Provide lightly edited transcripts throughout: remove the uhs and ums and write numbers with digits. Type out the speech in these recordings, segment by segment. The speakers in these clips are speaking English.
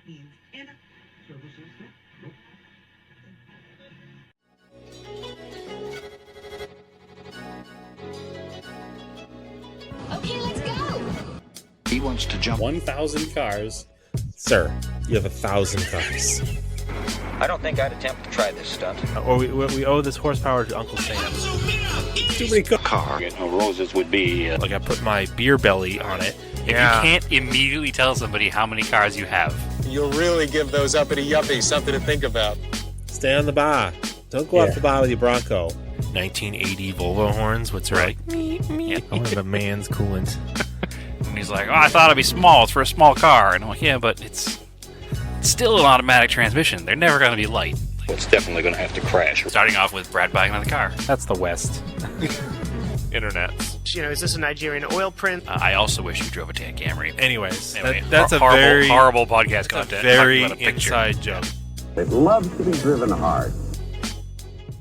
Okay, let's go. He wants to jump 1,000 cars. Sir, you have 1,000 cars. I don't think I'd attempt to try this stunt. Or we owe this horsepower to Uncle Sam. Too many Car. Roses would be. Like I put my beer belly on it. If you can't immediately tell somebody how many cars you have, you'll really give those uppity yuppies something to think about. Stay on the bar. Don't go off the bar with your Bronco. 1980 Volvo horns. What's right? I want a man's coolant. and he's like, "Oh, I thought it'd be small. It's for a small car." And I'm like, "Yeah, but it's still an automatic transmission. They're never going to be light." It's definitely going to have to crash. Starting off with Brad buying another car. That's the West. Internet. Is this a Nigerian oil print? I also wish you drove a tan Camry. Anyways, Anyway, that's a horrible, very horrible podcast content. very Talking about a picture. inside joke. It loves to be driven hard.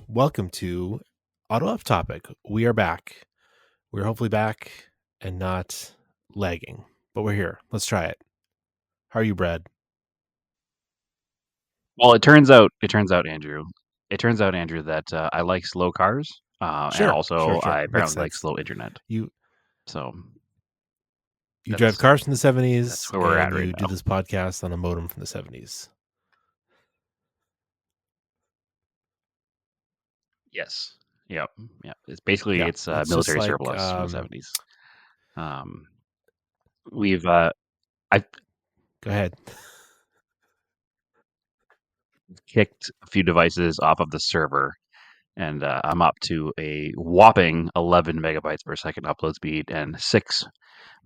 Welcome to Auto Off Topic. We are back. We're hopefully back and not lagging, but we're here. Let's try it. How are you, Brad? Well, it turns out, Andrew. That I like slow cars, and also I apparently like slow internet. You drive cars from the 70s. That's where we're at right you now. do this podcast on a modem from the 70s. Yes. Yep. Yeah. It's basically it's military like, surplus from the 70s. We've go ahead. Kicked a few devices off of the server, and I'm up to a whopping 11 megabytes per second upload speed and 6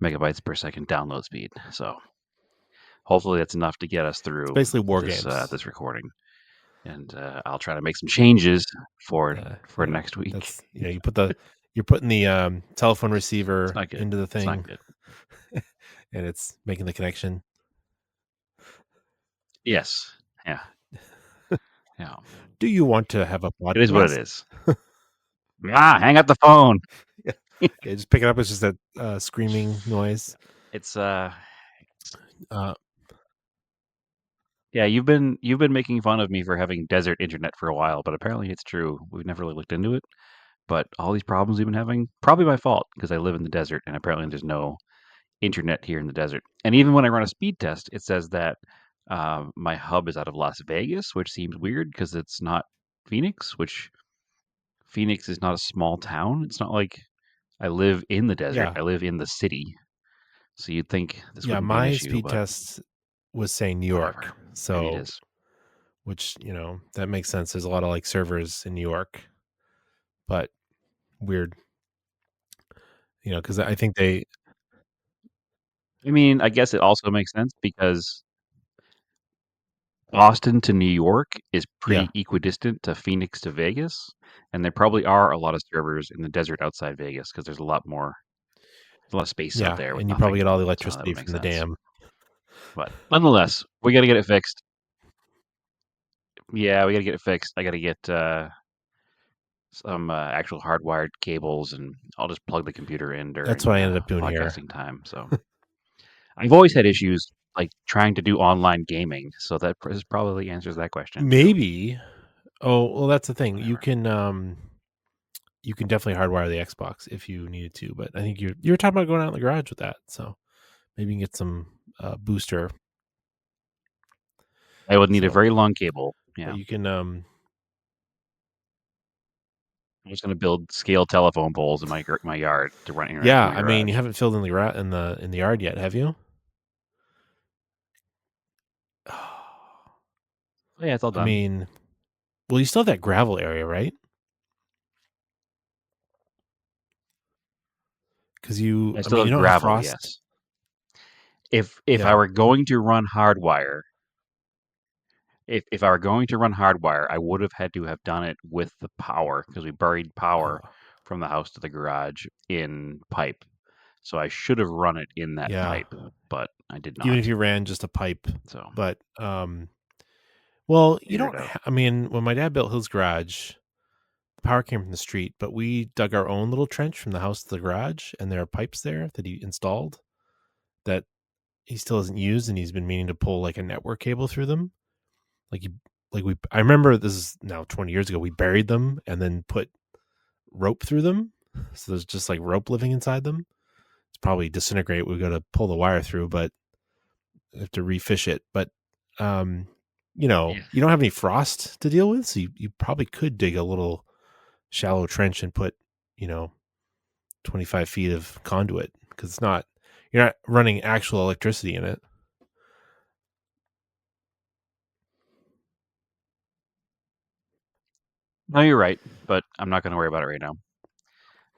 megabytes per second download speed. So hopefully that's enough to get us through basically war games. This recording. And I'll try to make some changes for next week. You're putting the telephone receiver into the thing, it's not good. and it's making the connection. Yes. Yeah. Yeah. Do you want to have a podcast? It is what it is. Hang up the phone. Just pick it up. It's just that screaming noise. It's Yeah, you've been making fun of me for having desert internet for a while, but apparently it's true. We've never really looked into it. But all these problems we've been having, probably my fault, because I live in the desert, and apparently there's no internet here in the desert. And even when I run a speed test, it says that my hub is out of Las Vegas, which seems weird because it's not Phoenix, which Phoenix is not a small town. It's not like I live in the desert. Yeah. I live in the city. So you'd think this would be my an issue, speed but test was saying New York. whatever. So, Maybe it is. which, that makes sense. There's a lot of like servers in New York, but weird, because I think I mean, I guess it also makes sense because Boston to New York is pretty equidistant to Phoenix to Vegas, and there probably are a lot of servers in the desert outside Vegas because there's a lot of space out there. And you probably get all the So electricity that from would the make sense. dam. But nonetheless, we got to get it fixed. Yeah, we got to get it fixed. I got to get some actual hardwired cables, and I'll just plug the computer in during That's what I ended up doing here. podcasting time. So I've always had issues like trying to do online gaming, so that probably answers that question. Maybe. Oh, well, that's the thing. You can definitely hardwire the Xbox if you needed to, but I think you were talking about going out in the garage with that, so maybe you can get some booster. I would need a very long cable. Yeah, you can. I'm just going to build scale telephone poles in my yard to run internet. Yeah, from my I mean, garage. you haven't filled in the yard yet, have you? Oh, yeah, it's all done. I mean, well, you still have that gravel area, right? Because I still have you don't gravel. have frost. Yes. If I were going to run hardwire, if I were going to run hardwire, I would have had to have done it with the power because we buried power from the house to the garage in pipe. So I should have run it in that pipe, but I did not. Even if you ran just a pipe. So, but well, you don't. I mean, when my dad built his garage, the power came from the street, but we dug our own little trench from the house to the garage, and there are pipes there that he installed that he still hasn't used, and he's been meaning to pull like a network cable through them. I remember this is now 20 years ago. We buried them and then put rope through them, so there's just like rope living inside them. It's probably disintegrate. We've got to pull the wire through, but we have to refish it. But you Yeah. don't have any frost to deal with, so you probably could dig a little shallow trench and put 25 feet of conduit, because you're not running actual electricity in it. No, you're right, but I'm not going to worry about it right now.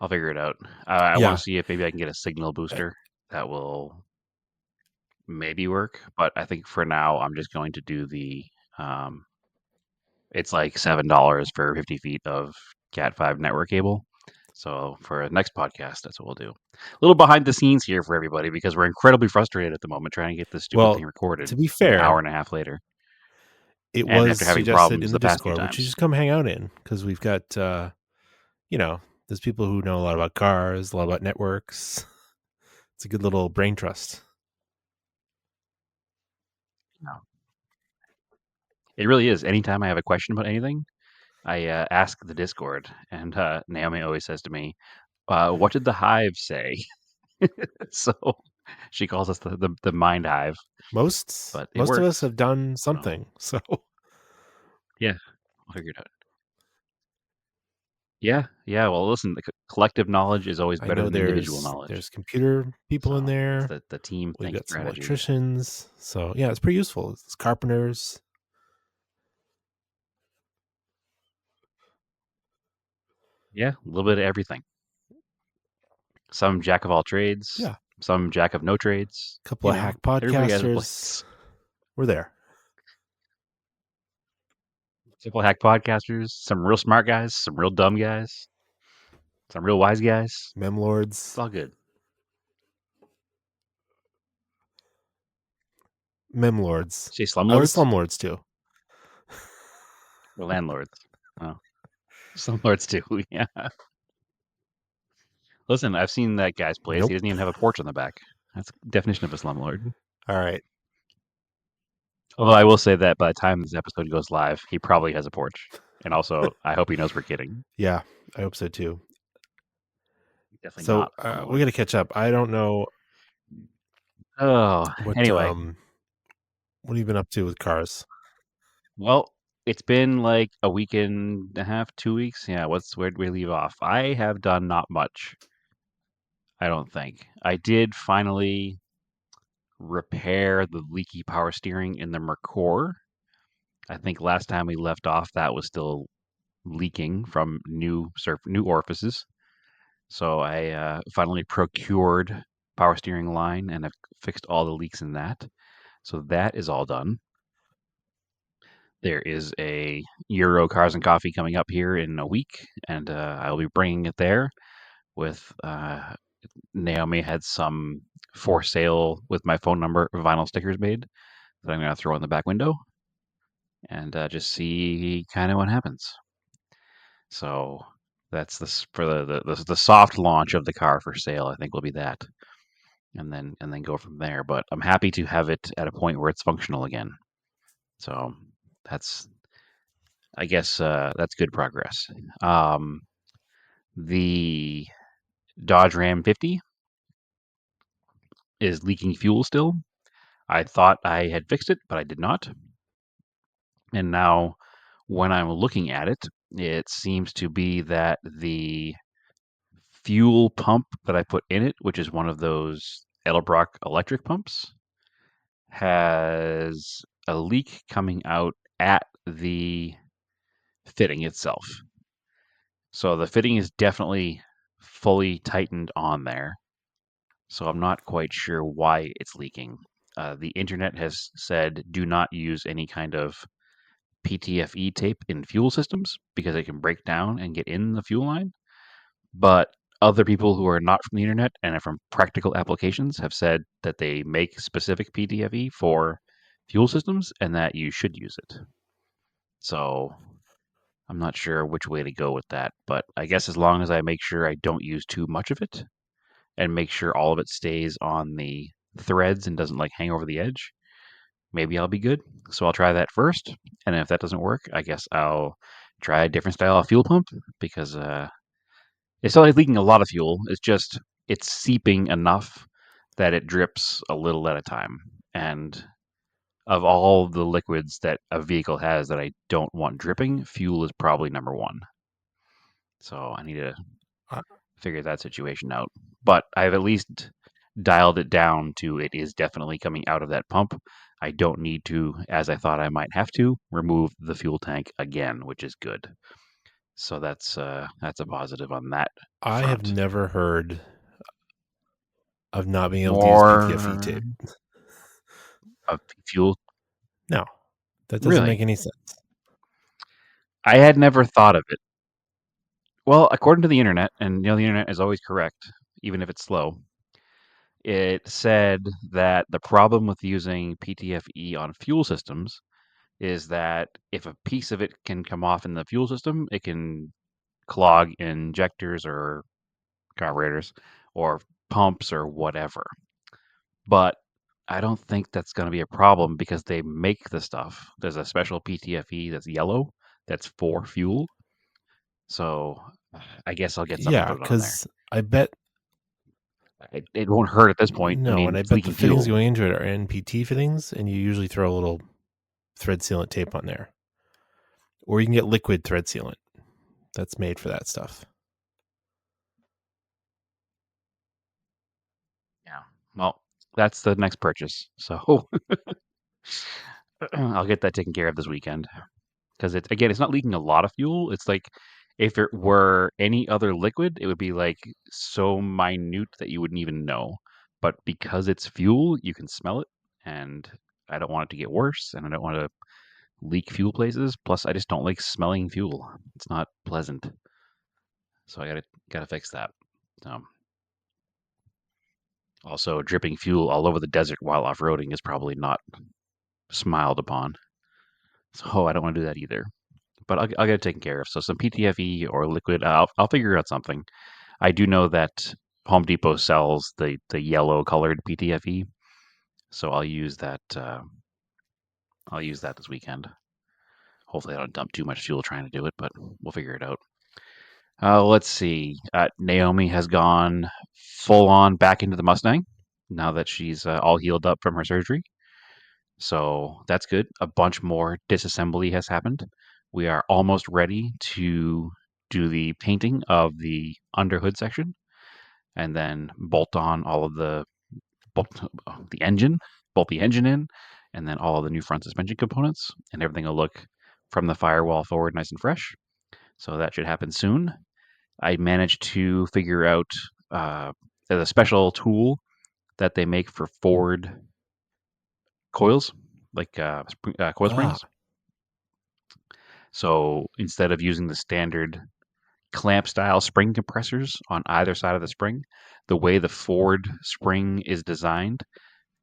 I'll figure it out. I want Yeah. to see if maybe I can get a signal booster that will maybe work, but I think for now I'm just going to do the. It's like $7 for 50 feet of Cat5 network cable. So for the next podcast, that's what we'll do. A little behind the scenes here for everybody because we're incredibly frustrated at the moment trying to get this stupid thing recorded. To be an fair, hour and a half later. it And was after having suggested in problems the the past few Discord, which you times. just come hang out in, because we've got there's people who know a lot about cars, a lot about networks. It's a good little brain trust. No. It really is. Anytime I have a question about anything, I ask the Discord, and Naomi always says to me, "What did the hive say?" So she calls us the mind hive. Most But it of us works. have done something, so Yeah, I'll figure it out. Yeah. Well, listen, the collective knowledge is always I better know than individual knowledge. there's computer people in So there. it's the team We've think got some strategy. electricians, so yeah, it's pretty useful. It's carpenters. Yeah, a little bit of everything. Some jack of all trades. Yeah. Some jack of no trades. A couple of hack everybody has a podcasters. place. We're there. Couple hack podcasters. Some real smart guys. Some real dumb guys. Some real wise guys. Memlords. It's all good. Memlords. Say Oh, the slumlords? slumlords too. Or landlords. Oh. Slumlords too, yeah. Listen, I've seen that guy's place. Nope. He doesn't even have a porch on the back. That's the definition of a slumlord. All right. Although I will say that by the time this episode goes live, he probably has a porch. And also, I hope he knows we're kidding. Yeah, I hope so too. Definitely So not. a we got to catch up. I don't know. Oh, anyway. What have you been up to with cars? Well, it's been like a week and a half, 2 weeks. Yeah, where'd we leave off? I have done not much. I don't think. I did finally repair the leaky power steering in the Mercor. I think last time we left off, that was still leaking from new orifices. So I finally procured power steering line and have fixed all the leaks in that. So that is all done. There is a Euro Cars and Coffee coming up here in a week, and I'll be bringing it there with Naomi had some for sale with my phone number vinyl stickers made that I'm going to throw in the back window and just see kind of what happens. So that's for the soft launch of the car for sale. I think will be that, and then go from there. But I'm happy to have it at a point where it's functional again. So I guess that's good progress. The Dodge Ram 50 is leaking fuel still. I thought I had fixed it, but I did not. And now, when I'm looking at it, it seems to be that the fuel pump that I put in it, which is one of those Edelbrock electric pumps, has a leak coming out at the fitting itself. So the fitting is definitely fully tightened on there. So I'm not quite sure why it's leaking. The internet has said do not use any kind of PTFE tape in fuel systems because it can break down and get in the fuel line. But other people who are not from the internet and are from practical applications have said that they make specific PTFE for fuel systems and that you should use it. So I'm not sure which way to go with that, but I guess as long as I make sure I don't use too much of it and make sure all of it stays on the threads and doesn't like hang over the edge, maybe I'll be good. So I'll try that first, and if that doesn't work, I guess I'll try a different style of fuel pump because it's not like leaking a lot of fuel. It's just it's seeping enough that it drips a little at a time. And of all the liquids that a vehicle has that I don't want dripping, fuel is probably number one. So I need to Uh, figure that situation out. But I've at least dialed it down to it is definitely coming out of that pump. I don't need to, as I thought I might have to, remove the fuel tank again, which is good. So that's a positive on that I have front. never heard of not being able to use PTFE tape. Of fuel. No, that doesn't make any sense. I had never thought of it. Well, according to the internet, and the internet is always correct, even if it's slow. It said that the problem with using PTFE on fuel systems is that if a piece of it can come off in the fuel system, it can clog injectors or carburetors or pumps or whatever. But I don't think that's going to be a problem because they make the stuff. There's a special PTFE that's yellow that's for fuel. So I guess I'll get something Yeah, to put it on there. because I bet It won't hurt at this point. no, I mean, and I it's bet the leaking fittings fuel. going into it are NPT fittings, and you usually throw a little thread sealant tape on there, or you can get liquid thread sealant that's made for that stuff. Yeah. Well, that's the next purchase. So I'll get that taken care of this weekend. Because it's not leaking a lot of fuel. It's like if it were any other liquid, it would be like so minute that you wouldn't even know. But because it's fuel, you can smell it, and I don't want it to get worse, and I don't want to leak fuel places. Plus, I just don't like smelling fuel. It's not pleasant. So I gotta fix that. Also, dripping fuel all over the desert while off-roading is probably not smiled upon. So I don't want to do that either. But I'll get it taken care of. So some PTFE or liquid, I'll figure out something. I do know that Home Depot sells the yellow colored PTFE, so I'll use that. I'll use that this weekend. Hopefully, I don't dump too much fuel trying to do it, but we'll figure it out. Let's see. Naomi has gone full on back into the Mustang now that she's all healed up from her surgery. So that's good. A bunch more disassembly has happened. We are almost ready to do the painting of the underhood section and then bolt on all of the engine, bolt the engine in, and then all of the new front suspension components, and everything will look from the firewall forward nice and fresh. So that should happen soon. I managed to figure out there's a special tool that they make for Ford coils, like coil springs. So instead of using the standard clamp style spring compressors on either side of the spring, the way the Ford spring is designed,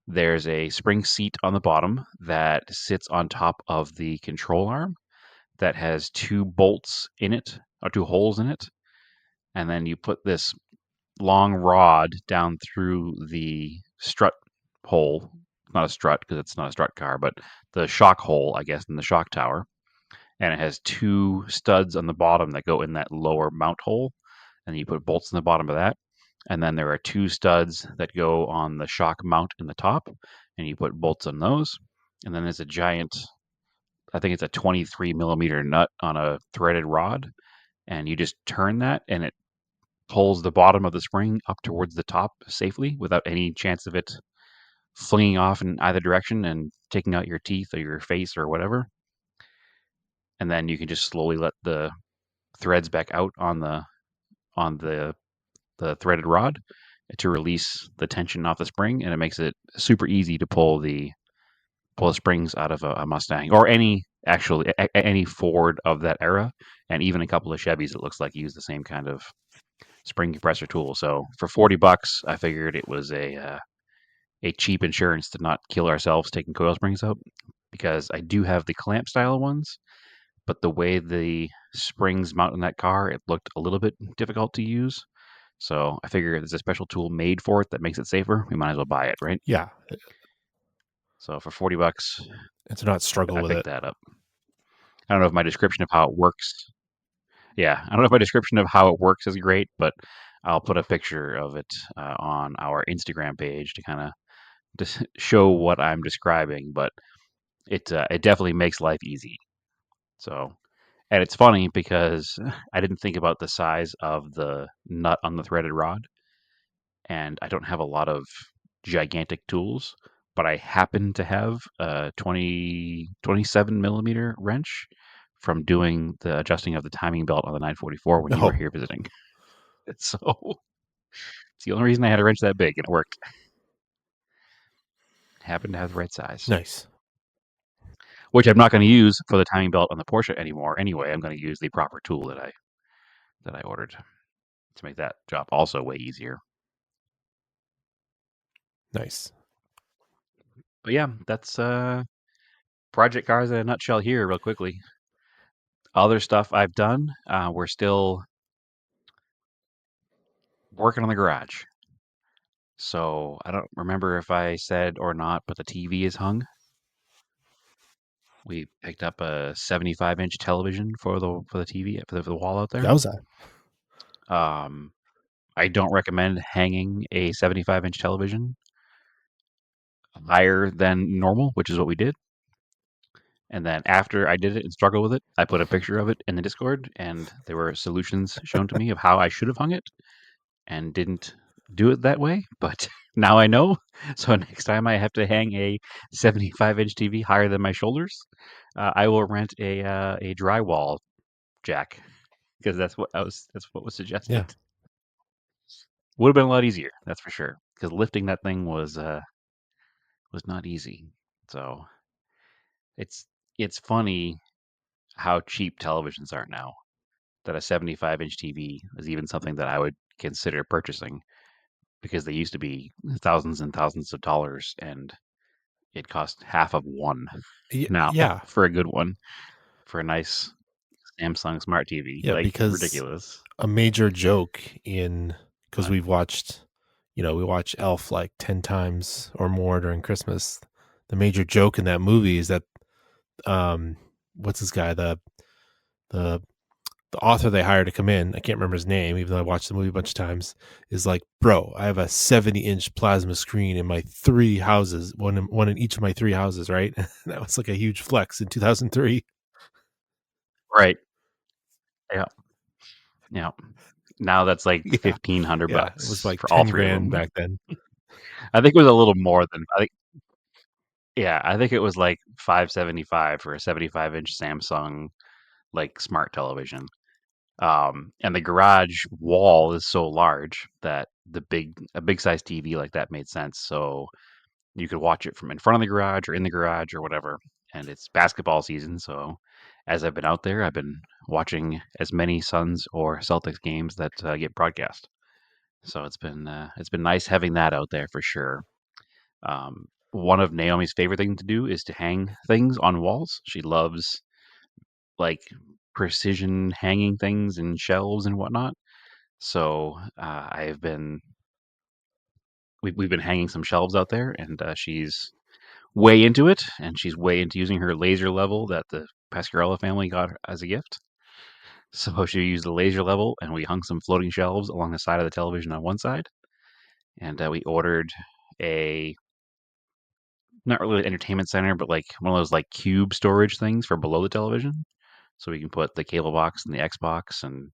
there's a spring seat on the bottom that sits on top of the control arm that has two bolts in it, or two holes in it. And then you put this long rod down through the strut hole. Not a strut because it's not a strut car, but the shock hole, I guess, in the shock tower. And it has two studs on the bottom that go in that lower mount hole. And you put bolts in the bottom of that. And then there are two studs that go on the shock mount in the top. And you put bolts on those. And then there's a giant, I think it's a 23 millimeter nut on a threaded rod. And you just turn that and it pulls the bottom of the spring up towards the top safely without any chance of it flinging off in either direction and taking out your teeth or your face or whatever. And then you can just slowly let the threads back out on the threaded rod to release the tension off the spring, and it makes it super easy to pull the springs out of a Mustang or any Ford of that era, and even a couple of Chevys. It looks like use the same kind of spring compressor tool. So for $40, I figured it was a cheap insurance to not kill ourselves taking coil springs out, because I do have the clamp style ones, but the way the springs mount in that car, it looked a little bit difficult to use. So I figure there's a special tool made for it that makes it safer. We might as well buy it, right? Yeah. So for $40, And to not struggle I with picked it. that up. I don't know if my description of how it works. Yeah, I don't know if my description of how it works is great, but I'll put a picture of it on our Instagram page to kind of just show what I'm describing. But it definitely makes life easy. So, and it's funny because I didn't think about the size of the nut on the threaded rod, and I don't have a lot of gigantic tools, but I happen to have a 27 millimeter wrench from doing the adjusting of the timing belt on the 944 when you were Oh, here visiting. So it's the only reason I had a wrench that big, and it worked. Happened to have the right size, nice. which I'm not going to use for the timing belt on the Porsche anymore. Anyway, I'm going to use the proper tool that I ordered to make that job also way easier. Nice. But yeah, that's project cars in a nutshell here, real quickly. Other stuff I've done, we're still working on the garage. So I don't remember if I said or not, but the TV is hung. We picked up a 75-inch television for the TV for the wall out there. Yowza. I don't recommend hanging a 75-inch television higher than normal, which is what we did. And then after I did it and struggled with it, I put a picture of it in the Discord, and there were solutions shown to me of how I should have hung it, and didn't do it that way. But now I know. So next time I have to hang a 75-inch TV higher than my shoulders, I will rent a drywall jack, because that's what was suggested. Yeah. Would have been a lot easier, that's for sure. Because lifting that thing was not easy. So it's funny how cheap televisions are now. That a 75-inch TV is even something that I would consider purchasing, because they used to be thousands and thousands of dollars, and it cost half of one now Yeah. for a good one, for a nice Samsung Smart TV. Yeah, Like, because ridiculous. a major joke because we watched Elf like 10 times or more during Christmas. The major joke in that movie is that what's this guy, the author they hired to come in, I can't remember his name, even though I watched the movie a bunch of times, is like, bro, I have a 70-inch plasma screen in my 3 houses, one in each of my 3 houses, right? That was like a huge flex in 2003. Right. Yeah. Yeah. Now that's like Yeah. $1,500 Yeah, it was like for all 10 three of grand them. back then. I think it was a little more than I think it was like $575 for a 75-inch Samsung like smart television. And the garage wall is so large that a big size TV like that made sense. So you could watch it from in front of the garage or in the garage or whatever. And it's basketball season, so as I've been out there, I've been watching as many Suns or Celtics games that get broadcast. So it's been nice having that out there for sure. One of Naomi's favorite things to do is to hang things on walls. She loves like precision hanging things and shelves and whatnot. So we've been hanging some shelves out there, and she's way into it, and she's way into using her laser level that the Pascarella family got as a gift. So she used the laser level, and we hung some floating shelves along the side of the television on one side, and we ordered a not really an entertainment center, but like one of those like cube storage things for below the television, so we can put the cable box and the Xbox and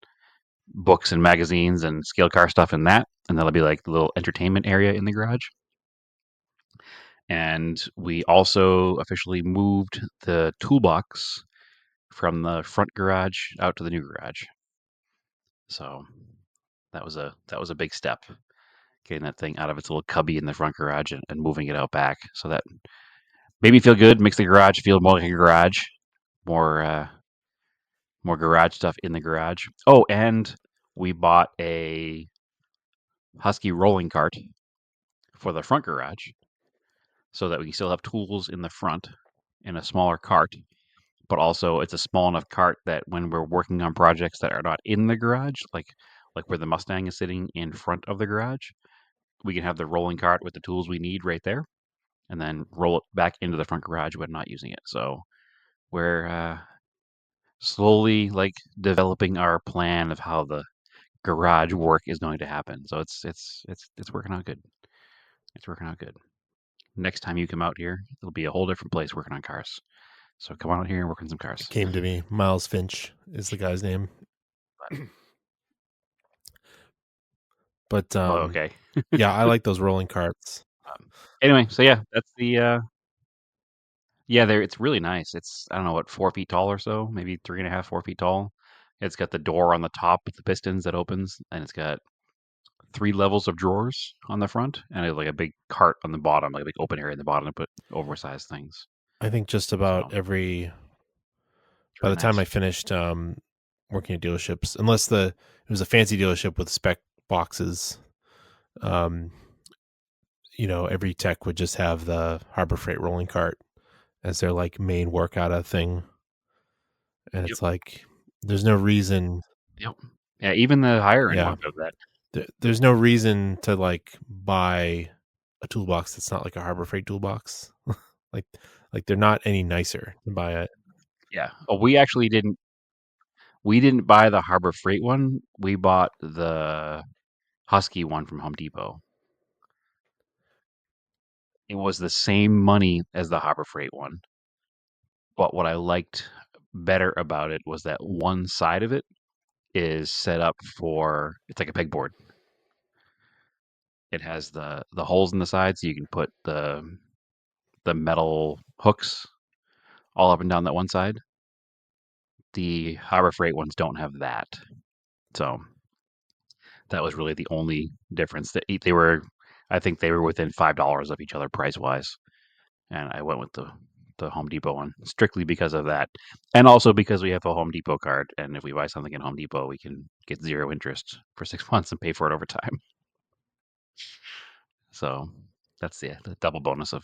books and magazines and scale car stuff in that, and that'll be like the little entertainment area in the garage. And we also officially moved the toolbox from the front garage out to the new garage. So that was a big step, getting that thing out of its little cubby in the front garage and moving it out back. So that made me feel good, makes the garage feel more like a garage, more garage stuff in the garage. Oh, and we bought a Husky rolling cart for the front garage, so that we can still have tools in the front in a smaller cart, but also it's a small enough cart that when we're working on projects that are not in the garage, like like where the Mustang is sitting in front of the garage. We can have the rolling cart with the tools we need right there, and then roll it back into the front garage when not using it. So we're slowly like developing our plan of how the garage work is going to happen. So it's working out good. It's working out good. Next time you come out here, it'll be a whole different place working on cars. So come on out here and work on some cars. Came to me. Miles Finch is the guy's name. But Oh, okay. yeah, I like those rolling carts. Anyway, so yeah, that's the yeah, there it's really nice. It's I don't know what 4 feet tall or so, maybe 3.5, 4 feet tall. It's got the door on the top with the pistons that opens, and it's got 3 levels of drawers on the front, and it's like a big cart on the bottom, like a big open area in the bottom to put oversized things. I think just So about it's by really the time I nice. finished working at dealerships, unless it was a fancy dealership with spec boxes, um, every tech would just have the Harbor Freight rolling cart as their like main workout thing, and Yep. it's like there's no reason. Yep. Yeah, even the higher end Yeah, one does that. there's no reason to like buy a toolbox that's not like a Harbor Freight toolbox. like they're not any nicer to buy it. Yeah. Oh, we actually didn't. We didn't buy the Harbor Freight one. We bought the Husky one from Home Depot. It was the same money as the Harbor Freight one, but what I liked better about it was that one side of it is set up for it's like a pegboard. It has the holes in the side so you can put the metal hooks all up and down that one side. The Harbor Freight ones don't have that. So that was really the only difference. They were I think they were within $5 of each other price wise. And I went with the Home Depot one strictly because of that, and also because we have a Home Depot card, and if we buy something at Home Depot, we can get 0 interest for 6 months and pay for it over time. So that's the double bonus of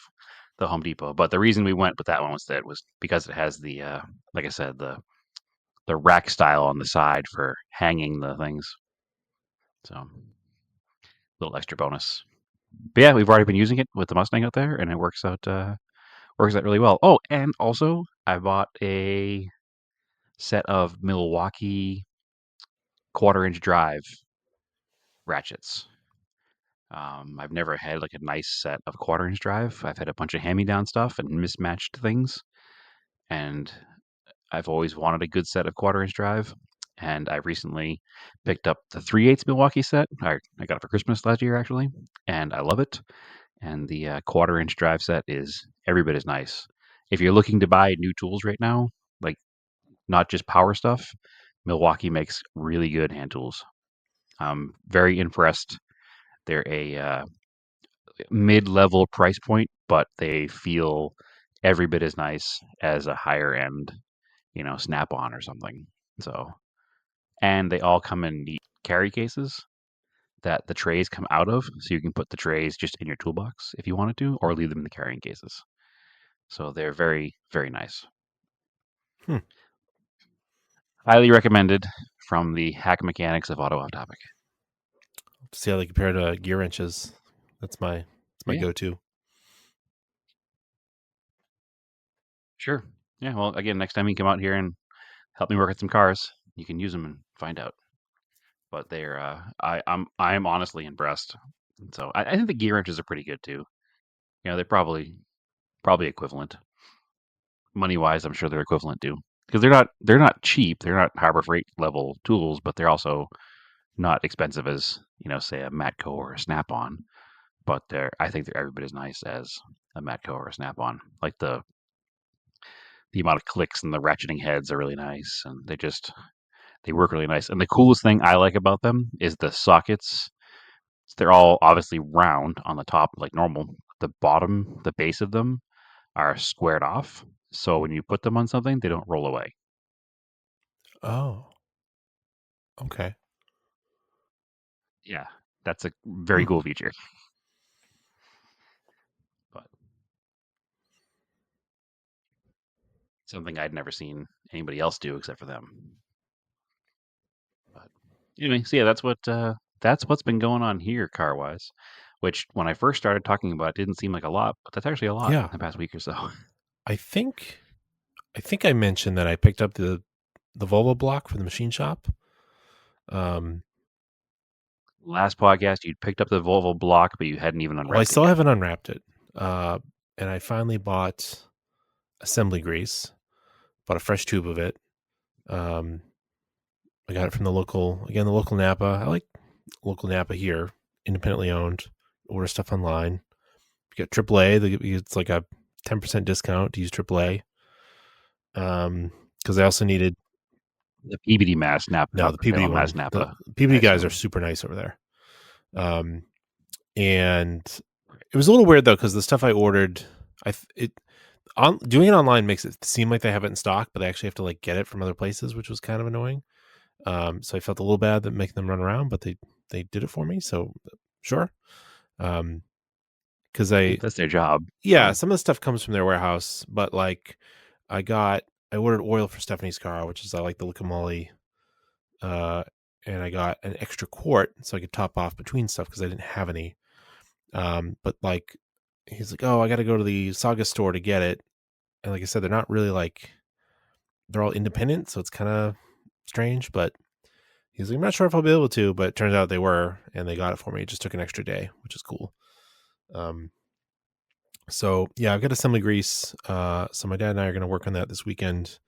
the Home Depot. But the reason we went with that one was because it has the like I said the rack style on the side for hanging the things. So little extra bonus. But yeah, we've already been using it with the Mustang out there, and it works out really well. Oh, and also I bought a set of Milwaukee 1/4 inch drive ratchets. I've never had like a nice set of 1/4 inch drive. I've had a bunch of hand-me-down stuff and mismatched things, and I've always wanted a good set of 1/4 inch drive. And I recently picked up the 3/8 Milwaukee set. I got it for Christmas last year actually, and I love it. And the 1/4 inch drive set is every bit as nice. If you're looking to buy new tools right now, like not just power stuff, Milwaukee makes really good hand tools. I'm very impressed. They're a mid-level price point, but they feel every bit as nice as a higher end, Snap-on or something. So, and they all come in neat carry cases that the trays come out of, so you can put the trays just in your toolbox if you wanted to, or leave them in the carrying cases. So they're very, very nice. Hmm. Highly recommended from the hack mechanics of Auto Off Topic. See how they compare to gear wrenches. That's my Yeah. go-to. Sure. Yeah. Well, again, next time you come out here and help me work on some cars, you can use them and find out. But they're I'm honestly impressed. And so I think the gear wrenches are pretty good too. They're probably equivalent money wise. I'm sure they're equivalent too because they're not cheap. They're not Harbor Freight level tools, but they're also not expensive as say a Matco or a Snap-on. But I think they're every bit as nice as a Matco or a Snap-on. Like the amount of clicks and the ratcheting heads are really nice, and they work really nice. And the coolest thing I like about them is the sockets. They're all obviously round on the top, like normal. The bottom, the base of them are squared off. So when you put them on something, they don't roll away. Oh, okay. Yeah, that's a very Hmm. cool feature. But something I'd never seen anybody else do except for them. But Anyway, so yeah, that's what's been going on here car wise. Which when I first started talking about it, didn't seem like a lot, but that's actually a lot Yeah. in the past week or so. I think I mentioned that I picked up the Volvo block for the machine shop. Last podcast, you picked up the Volvo block, but you hadn't even unwrapped Well, I it still yet. haven't unwrapped it. And I finally bought assembly grease, bought a fresh tube of it. I got it from the local Napa. I like local Napa here, independently owned. Order stuff online. You get AAA. It's like a 10% discount to use AAA. Because I also needed The PBD Mass Napa. no, the PBD Mass one. Napa. The PBD guys are assume. super nice over there. And it was a little weird though because the stuff I ordered, doing it online makes it seem like they have it in stock, but they actually have to like get it from other places, which was kind of annoying. So I felt a little bad that making them run around, but they did it for me, so sure. Because That's their job. yeah, some of the stuff comes from their warehouse, but like I ordered oil for Stephanie's car, which is I like the Licamoly, and I got an extra quart so I could top off between stuff because I didn't have any. But like he's like, oh, I got to go to the Saga store to get it, and like I said, they're not really like they're all independent, so it's kind of strange. But he's like, I'm not sure if I'll be able to, but it turns out they were, and they got it for me. It just took an extra day, which is cool. So yeah, I've got assembly grease. So my dad and I are going to work on that this weekend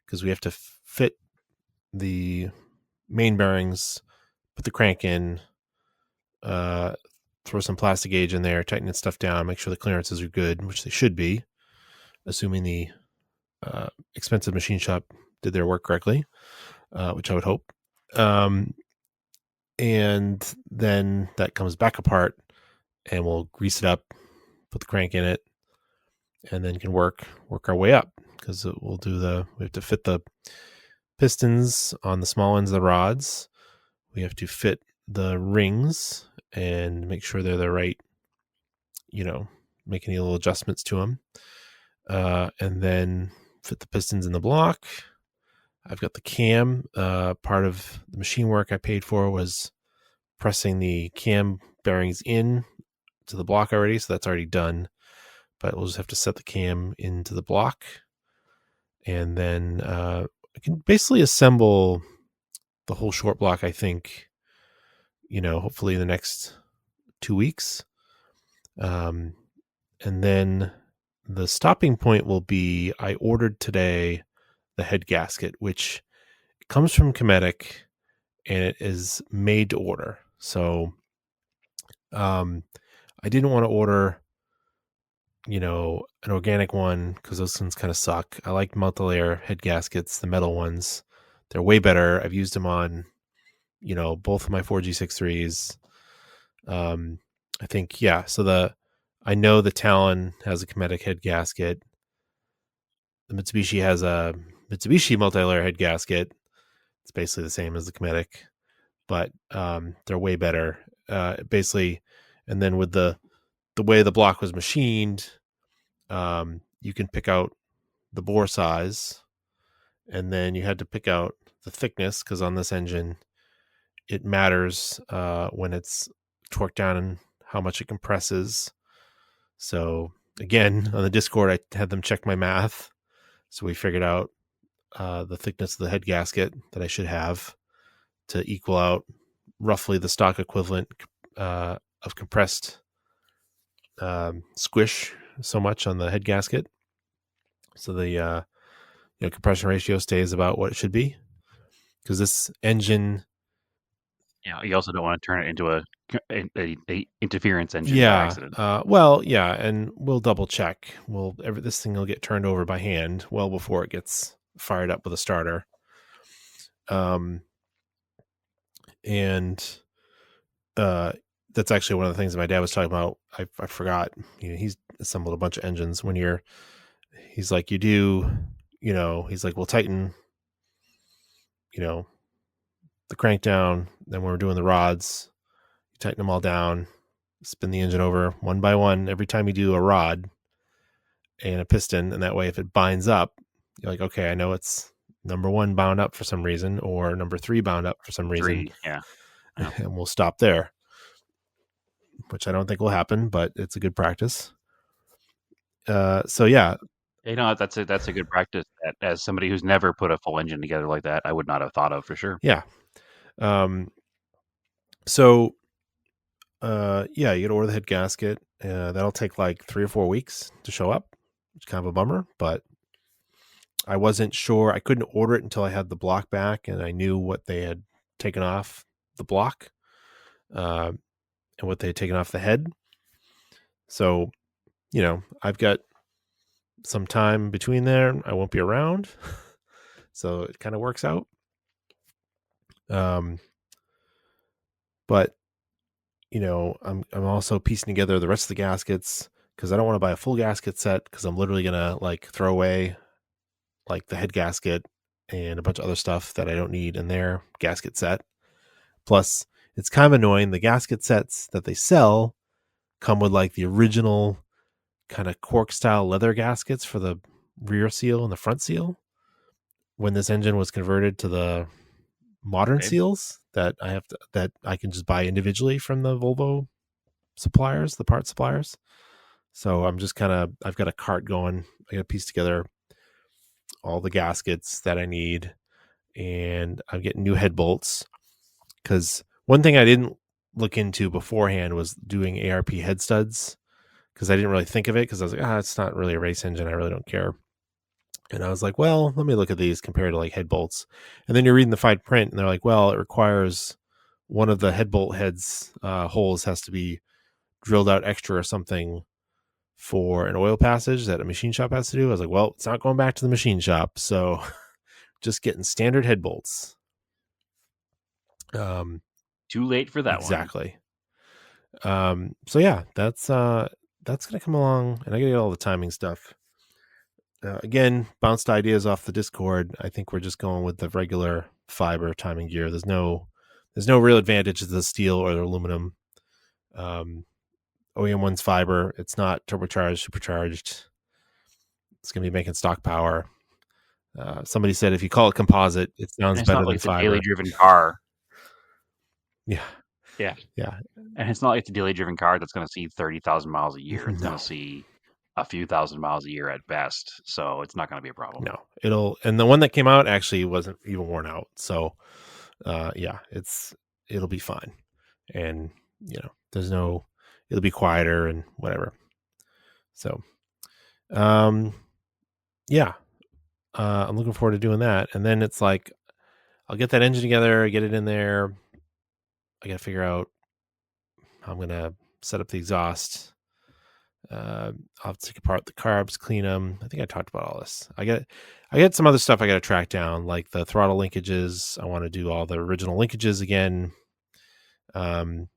because we have to fit the main bearings, put the crank in, throw some plastic gauge in there, tighten stuff down, make sure the clearances are good, which they should be, assuming the expensive machine shop did their work correctly, which I would hope. And then that comes back apart, and we'll grease it up, put the crank in it, and then can work our way up because we have to fit the pistons on the small ends of the rods. We have to fit the rings and make sure they're the right, make any little adjustments to them. And then fit the pistons in the block. I've got the cam. Part of the machine work I paid for was pressing the cam bearings in to the block already, so that's already done. But we'll just have to set the cam into the block, and then I can basically assemble the whole short block, I think, hopefully in the next 2 weeks. And then the stopping point will be, I ordered today the head gasket, which comes from Cometic, and it is made to order. So I didn't want to order, an organic one because those ones kind of suck. I like multi-layer head gaskets, the metal ones. They're way better. I've used them on, both of my 4G63s. I think, yeah. So I know the Talon has a Cometic head gasket. The Mitsubishi has a Mitsubishi multi-layer head gasket. It's basically the same as the Cometic, but they're way better. Basically, and then with the way the block was machined, you can pick out the bore size, and then you had to pick out the thickness because on this engine, it matters when it's torqued down and how much it compresses. So again, on the Discord, I had them check my math. So we figured out the thickness of the head gasket that I should have to equal out roughly the stock equivalent of compressed squish so much on the head gasket. So the compression ratio stays about what it should be, because this engine. Yeah, you also don't want to turn it into a interference engine by accident. Well, yeah, and we'll double check. This thing will get turned over by hand well before it gets fired up with a starter. And that's actually one of the things that my dad was talking about. I forgot. He's assembled a bunch of engines. He's like, you do, he's like, we'll tighten, the crank down. Then when we're doing the rods, you tighten them all down, spin the engine over one by one every time you do a rod and a piston. And that way, if it binds up, you're like, okay, I know it's number 1 bound up for some reason, or number 3 bound up for some reason, 3, yeah. and we'll stop there, which I don't think will happen, but it's a good practice. So yeah, You know, that's a good practice. That, as somebody who's never put a full engine together like that, I would not have thought of for sure. yeah. So yeah, you gotta order the head gasket. That'll take like 3 or 4 weeks to show up. It's kind of a bummer, but I wasn't sure. I couldn't order it until I had the block back and I knew what they had taken off the block, and what they had taken off the head. So, I've got some time between there. I won't be around. So it kind of works out. But I'm also piecing together the rest of the gaskets because I don't want to buy a full gasket set because I'm literally gonna like throw away like the head gasket and a bunch of other stuff that I don't need in their gasket set. Plus, it's kind of annoying. The gasket sets that they sell come with like the original kind of cork style leather gaskets for the rear seal and the front seal. When this engine was converted to the modern seals that I can just buy individually from the Volvo suppliers, the part suppliers. So I'm just I've got a cart going. I got to piece together all the gaskets that I need, and I'm getting new head bolts because one thing I didn't look into beforehand was doing ARP head studs because I didn't really think of it because I was like, it's not really a race engine. I really don't care. And I was like, well, let me look at these compared to like head bolts. And then you're reading the fine print and they're like, well, it requires one of the head bolt heads holes has to be drilled out extra or something for an oil passage that a machine shop has to do. I was like, well, it's not going back to the machine shop. So just getting standard head bolts. Too late for that exactly. So yeah, that's going to come along, and I got to get all the timing stuff. Again, bounced ideas off the Discord. I think we're just going with the regular fiber timing gear. There's no real advantage to the steel or the aluminum. OEM1's fiber. It's not turbocharged, supercharged. It's going to be making stock power. Somebody said if you call it composite, it sounds better than fiber. It's a daily driven car. Yeah. And it's not like it's a daily driven car that's going to see 30,000 miles a year. It's No. going to see a few thousand miles a year at best. So it's not going to be a problem. No, and the one that came out actually wasn't even worn out. So, it'll be fine. And, it'll be quieter and whatever. So, I'm looking forward to doing that. And then it's like, I'll get that engine together, get it in there. I got to figure out how I'm going to set up the exhaust. I'll have to take apart the carbs, clean them. I think I talked about all this. I got some other stuff I got to track down, like the throttle linkages. I want to do all the original linkages again. And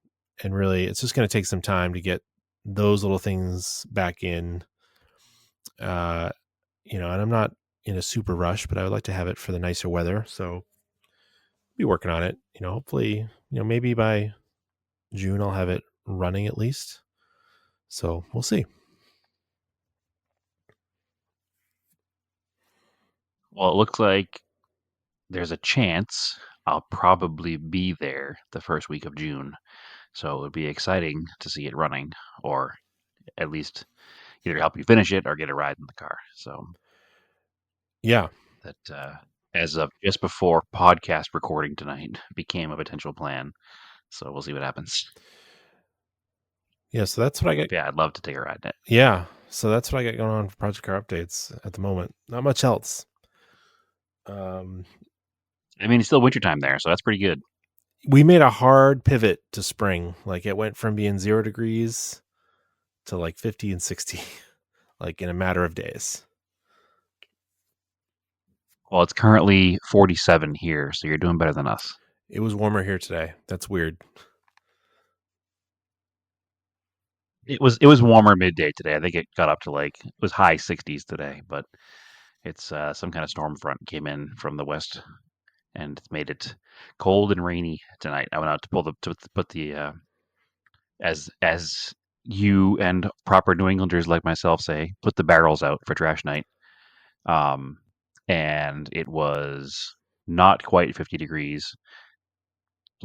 really, it's just going to take some time to get those little things back in. And I'm not in a super rush, but I would like to have it for the nicer weather. So I'll be working on it. Hopefully, maybe by June I'll have it running at least. So we'll see. Well, it looks like there's a chance I'll probably be there the first week of June. So it would be exciting to see it running, or at least either help you finish it or get a ride in the car. So yeah, that as of just before podcast recording tonight became a potential plan. So we'll see what happens. Yeah, so that's what I got. Yeah, I'd love to take a ride in it. Yeah, so that's what I got going on for Project Car updates at the moment. Not much else. I mean, it's still wintertime there, so that's pretty good. We made a hard pivot to spring. Like it went from being 0 degrees to like 50 and 60, like in a matter of days. Well, it's currently 47 here, so you're doing better than us. It was warmer here today. That's weird. It was warmer midday today. I think it got up to it was high 60s today, but it's some kind of storm front came in from the west, and it's made it cold and rainy tonight. I went out to put the as you and proper New Englanders like myself say, put the barrels out for trash night. and it was not quite 50 degrees,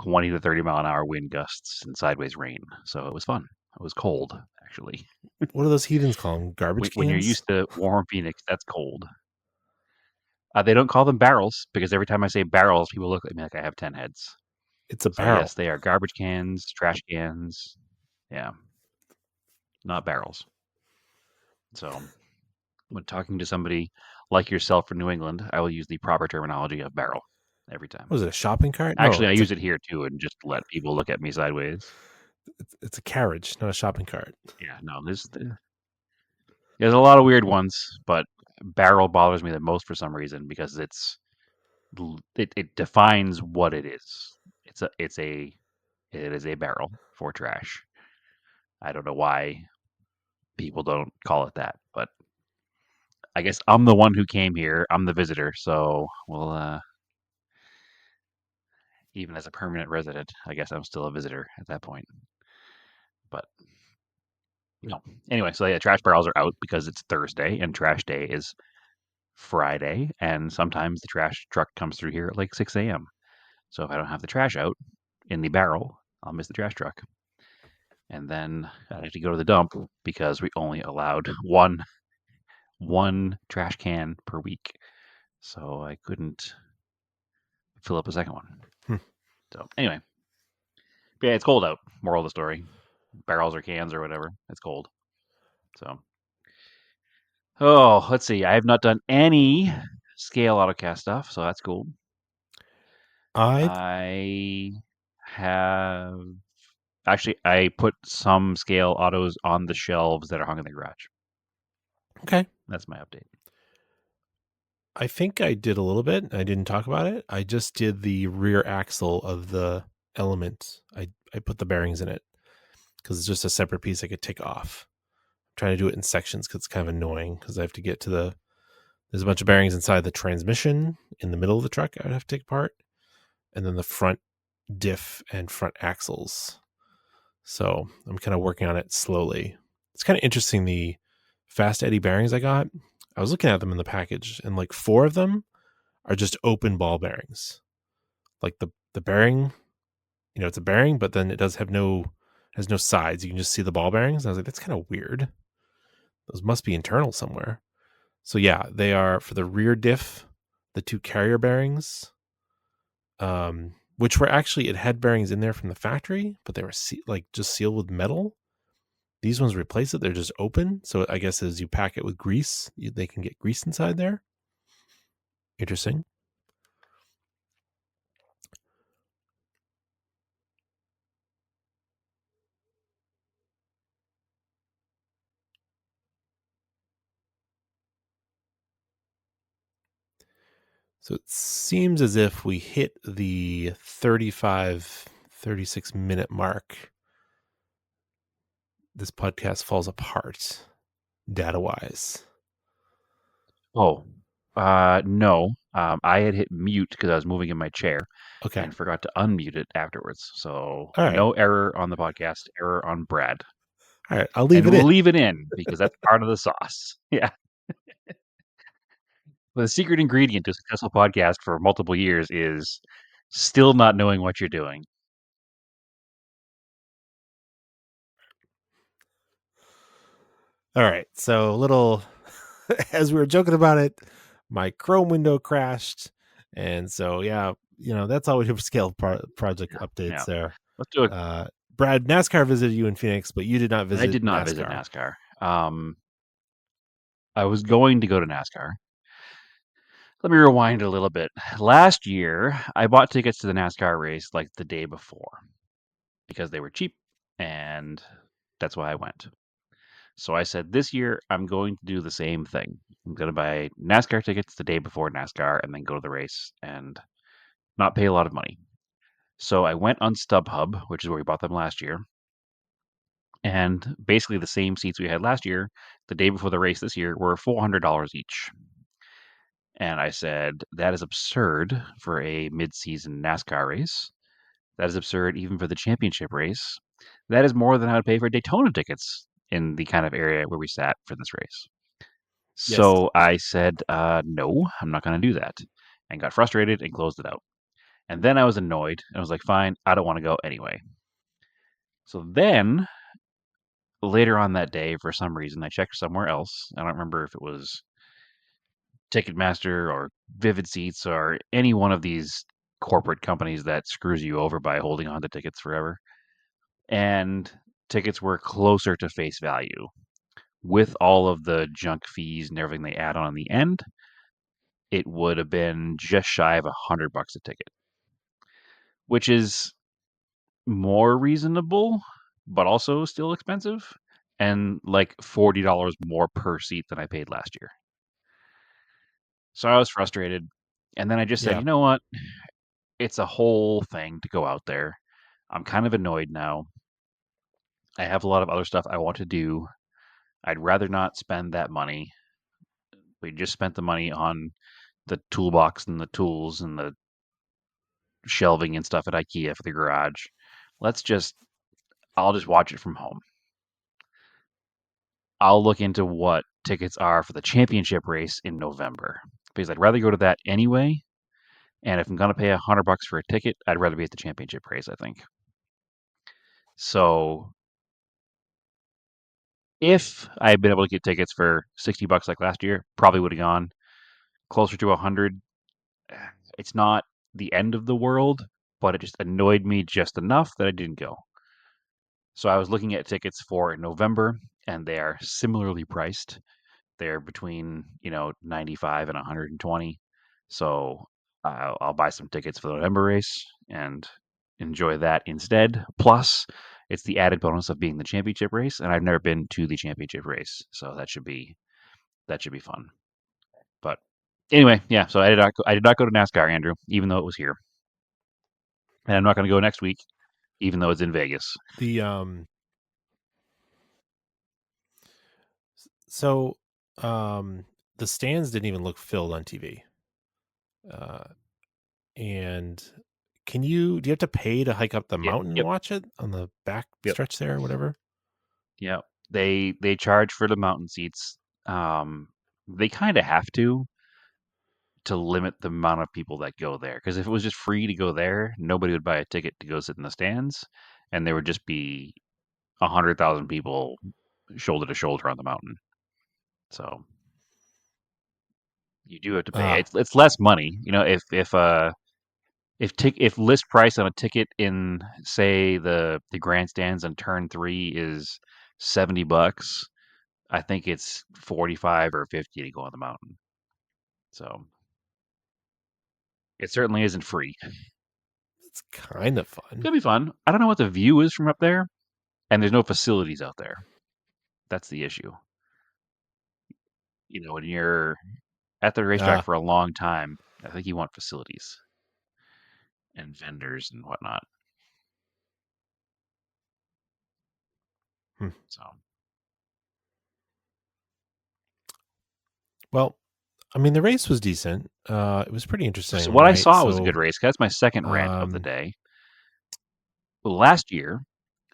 20 to 30 mile an hour wind gusts, and sideways rain. So it was fun. It was cold, actually. What do those heathens call them? Garbage When you're cans? used to warm Phoenix, that's cold. They don't call them barrels because every time I say barrels, people look at me like I have 10 heads. It's a So barrel. yes, they are garbage cans, trash cans. Yeah, not barrels. So when talking to somebody like yourself from New England, I will use the proper terminology of barrel every time. Was it a shopping cart? Actually, No, I use it here too, and just let people look at me sideways. it's a carriage, not a shopping cart. Yeah, no, there's a lot of weird ones, but barrel bothers me the most for some reason because it defines what it is. It is a barrel for trash. I don't know why people don't call it that, but I guess I'm the one who came here. I'm the visitor, so well, even as a permanent resident, I guess I'm still a visitor at that point. But no. Anyway, so yeah, trash barrels are out because it's Thursday and trash day is Friday, and sometimes the trash truck comes through here at like 6 a.m. So if I don't have the trash out in the barrel, I'll miss the trash truck. And then I have to go to the dump because we only allowed one trash can per week. So I couldn't fill up a second one. Hmm. So anyway, yeah, it's cold out. Moral of the story: barrels or cans or whatever, it's cold. So, let's see. I have not done any scale AutoCAD stuff, so that's cool. I have actually I put some scale autos on the shelves that are hung in the garage. Okay. That's my update. I think I did a little bit. I didn't talk about it. I just did the rear axle of the Element. I put the bearings in it because it's just a separate piece I could take off. I'm trying to do it in sections because it's kind of annoying because I have to get to there's a bunch of bearings inside the transmission in the middle of the truck I'd have to take apart, and then the front diff and front axles. So I'm kind of working on it slowly. It's kind of interesting, the fast eddy bearings I got. I was looking at them in the package, and like 4 of them are just open ball bearings. Like the bearing, it's a bearing, but then it has no sides. You can just see the ball bearings. And I was like, that's kind of weird. Those must be internal somewhere. So yeah, they are for the rear diff, the 2 carrier bearings, which were actually, it had bearings in there from the factory, but they were just sealed with metal. These ones replace it. They're just open. So I guess as you pack it with grease, they can get grease inside there. Interesting. So it seems as if we hit the 35, 36 minute mark. This podcast falls apart data wise. Oh, no. I had hit mute because I was moving in my chair Okay. and forgot to unmute it afterwards. So All right. no error on the podcast, error on Brad. All right. I'll leave and it we'll in. leave it in because that's part of the sauce. Yeah. The secret ingredient to a successful podcast for multiple years is still not knowing what you're doing. All right. So a little, as we were joking about it, my Chrome window crashed. And so, yeah, that's all we do for scale project updates there. Let's do it. Brad, NASCAR visited you in Phoenix, but you did not visit I did not NASCAR. visit NASCAR. I was going to go to NASCAR. Let me rewind a little bit. Last year, I bought tickets to the NASCAR race like the day before because they were cheap, and that's why I went. So I said, this year, I'm going to do the same thing. I'm going to buy NASCAR tickets the day before NASCAR and then go to the race and not pay a lot of money. So I went on StubHub, which is where we bought them last year. And basically the same seats we had last year, the day before the race this year, were $400 each. And I said, that is absurd for a mid-season NASCAR race. That is absurd even for the championship race. That is more than I would pay for Daytona tickets in the kind of area where we sat for this race. So I said, no, I'm not going to do that, and got frustrated and closed it out. And then I was annoyed. I was like, fine, I don't want to go anyway. So then later on that day, for some reason, I checked somewhere else. I don't remember if it was Ticketmaster or Vivid Seats or any one of these corporate companies that screws you over by holding on to tickets forever. And tickets were closer to face value with all of the junk fees and everything they add on the end. It would have been just shy of $100 a ticket, which is more reasonable, but also still expensive, and like $40 more per seat than I paid last year. So I was frustrated. And then I just said, Yeah. you know what? It's a whole thing to go out there. I'm kind of annoyed now. I have a lot of other stuff I want to do. I'd rather not spend that money. We just spent the money on the toolbox and the tools and the shelving and stuff at IKEA for the garage. I'll just watch it from home. I'll look into what tickets are for the championship race in November because I'd rather go to that anyway. And if I'm going to pay $100 for a ticket, I'd rather be at the championship race, I think. So if I had been able to get tickets for $60 like last year, probably would have gone closer to 100. It's not the end of the world, but it just annoyed me just enough that I didn't go. So I was looking at tickets for November, and they are similarly priced. They're between 95 and 120. So I'll buy some tickets for the November race and enjoy that instead. Plus, it's the added bonus of being the championship race, and I've never been to the championship race, so that should be fun. But anyway, yeah. So I did not go to NASCAR, Andrew, even though it was here, and I'm not going to go next week, even though it's in Vegas. The so the stands didn't even look filled on TV. And do you have to pay to hike up the mountain and watch it on the back stretch there or whatever? Yeah, they charge for the mountain seats. They kind of have to limit the amount of people that go there, because if it was just free to go there, nobody would buy a ticket to go sit in the stands, and there would just be 100,000 people shoulder to shoulder on the mountain. So you do have to pay. It's less money, if list price on a ticket in, say, the grandstands on turn 3 is $70, I think it's 45 or 50 to go on the mountain. So it certainly isn't free. It's kind of fun. Could be fun. I don't know what the view is from up there, and there's no facilities out there. That's the issue. When you're at the racetrack for a long time, I think you want facilities and vendors and whatnot. So, well, I mean, the race was decent. It was pretty interesting. So what I saw was a good race. That's my second rant of the day. Last year,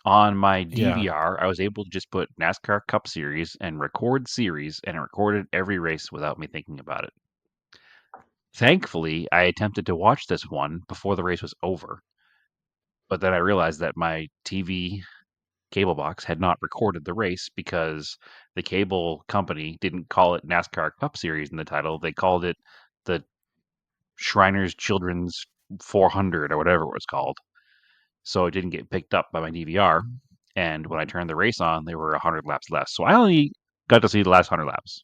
on my DVR, I was able to just put NASCAR Cup Series and record series, and it recorded every race without me thinking about it. Thankfully, I attempted to watch this one before the race was over, but then I realized that my TV cable box had not recorded the race because the cable company didn't call it NASCAR Cup Series in the title. They called it the Shriners Children's 400 or whatever it was called. So it didn't get picked up by my DVR. And when I turned the race on, there were 100 laps left. So I only got to see the last 100 laps.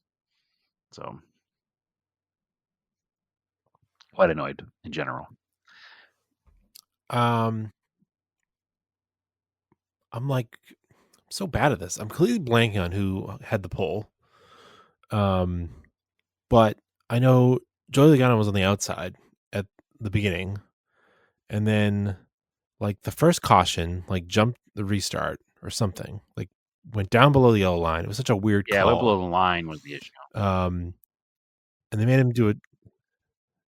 So quite annoyed in general. I'm like so bad at this. I'm completely blanking on who had the pole. But I know Joey Logano was on the outside at the beginning, and then like the first caution, like jumped the restart or something, like went down below the yellow line. It was such a weird call. Went below the line was the issue. And they made him do it.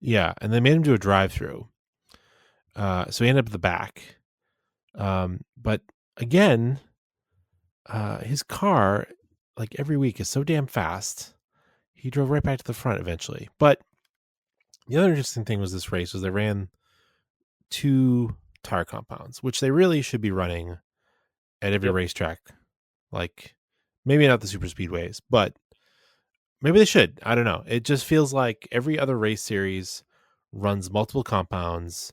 Yeah, and they made him do a drive-through. So he ended up at the back. But again, his car, like every week, is so damn fast. he drove right back to the front eventually. But the other interesting thing was this race was they ran 2 tire compounds, which they really should be running at every racetrack. Like maybe not the super speedways, but maybe they should. I don't know. It just feels like every other race series runs multiple compounds.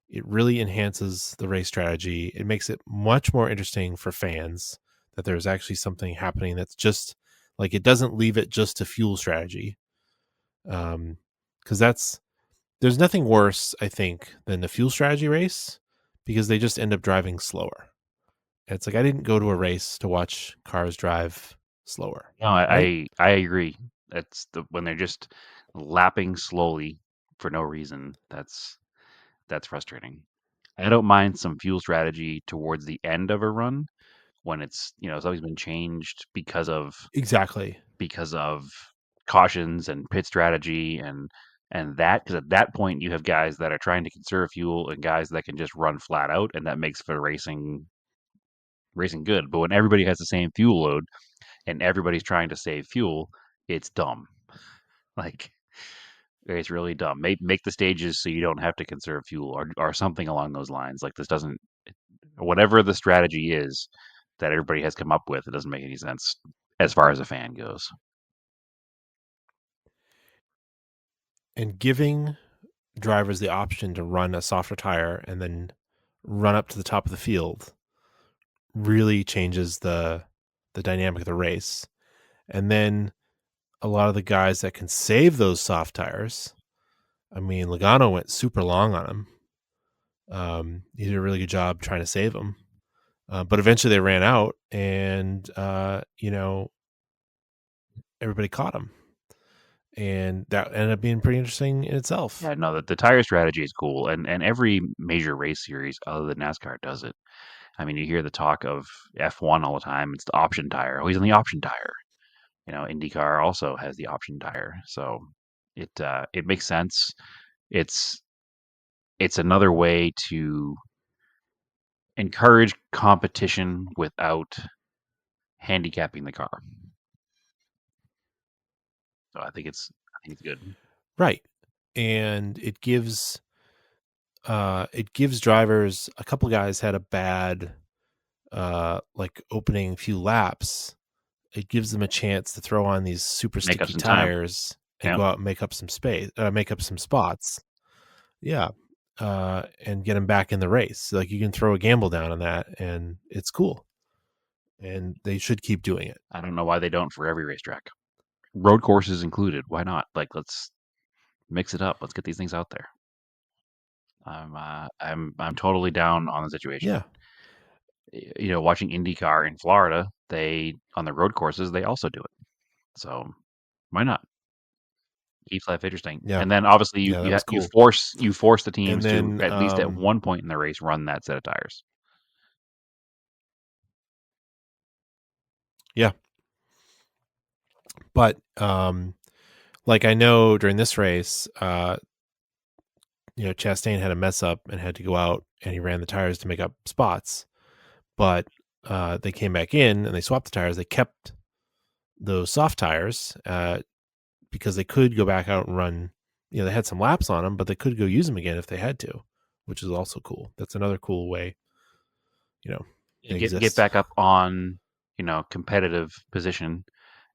It really enhances the race strategy. It makes it much more interesting for fans that there's actually something happening that's just like it doesn't leave it just to fuel strategy. Because there's nothing worse, I think, than the fuel strategy race because they just end up driving slower. It's like I didn't go to a race to watch cars drive slower. No, right? I agree. That's when they're just lapping slowly for no reason. That's frustrating. I don't mind some fuel strategy towards the end of a run when it's always been changed Exactly. because of cautions and pit strategy and that because at that point you have guys that are trying to conserve fuel and guys that can just run flat out and that makes for racing good. But when everybody has the same fuel load and everybody's trying to save fuel, it's dumb. Like it's really dumb. Make the stages so you don't have to conserve fuel or something along those lines. Like this doesn't whatever the strategy is that everybody has come up with, it doesn't make any sense as far as a fan goes. And giving drivers the option to run a softer tire and then run up to the top of the field really changes the dynamic of the race. And then a lot of the guys that can save those soft tires, I mean, Logano went super long on him. He did a really good job trying to save him. But eventually they ran out and, everybody caught him. And that ended up being pretty interesting in itself. Yeah, no, the tire strategy is cool, and every major race series other than NASCAR does it. I mean, you hear the talk of F1 all the time. It's the option tire. Oh, he's on the option tire. IndyCar also has the option tire, so it makes sense. It's another way to encourage competition without handicapping the car. So I think it's good. Right. And it gives drivers, a couple guys had a bad like opening few laps. It gives them a chance to throw on these super Make up sticky some time. tires and Yeah. go out and make up some space, make up some spots. Yeah. And get them back in the race. Like you can throw a gamble down on that and it's cool. And they should keep doing it. I don't know why they don't for every racetrack. Road courses included. Why not? Like let's mix it up. Let's get these things out there. I'm totally down on the situation. Yeah. Watching IndyCar in Florida, they on the road courses they also do it. So why not? Keeps life interesting. Yeah. And then obviously Yeah, that was you cool. force the teams then, to at least at one point in the race run that set of tires. Yeah. But like I know during this race, Chastain had a mess up and had to go out and he ran the tires to make up spots. But they came back in and they swapped the tires. They kept those soft tires because they could go back out and run. They had some laps on them, but they could go use them again if they had to, which is also cool. That's another cool way. Get back up on competitive position,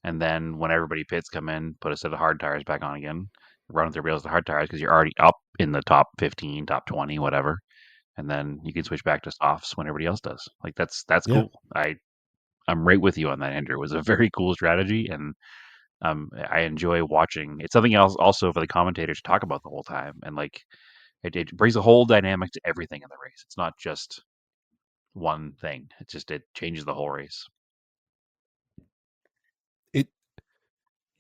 and then when everybody pits come in, put a set of hard tires back on again, run with their wheels to hard tires because you're already up in the top 15, top 20, whatever, and then you can switch back to softs when everybody else does. Like that's Yeah. cool. I'm right with you on that, Andrew. It was a very cool strategy, and I enjoy watching. It's something else also for the commentators to talk about the whole time, and like it brings a whole dynamic to everything in the race. It's not just one thing. It changes the whole race.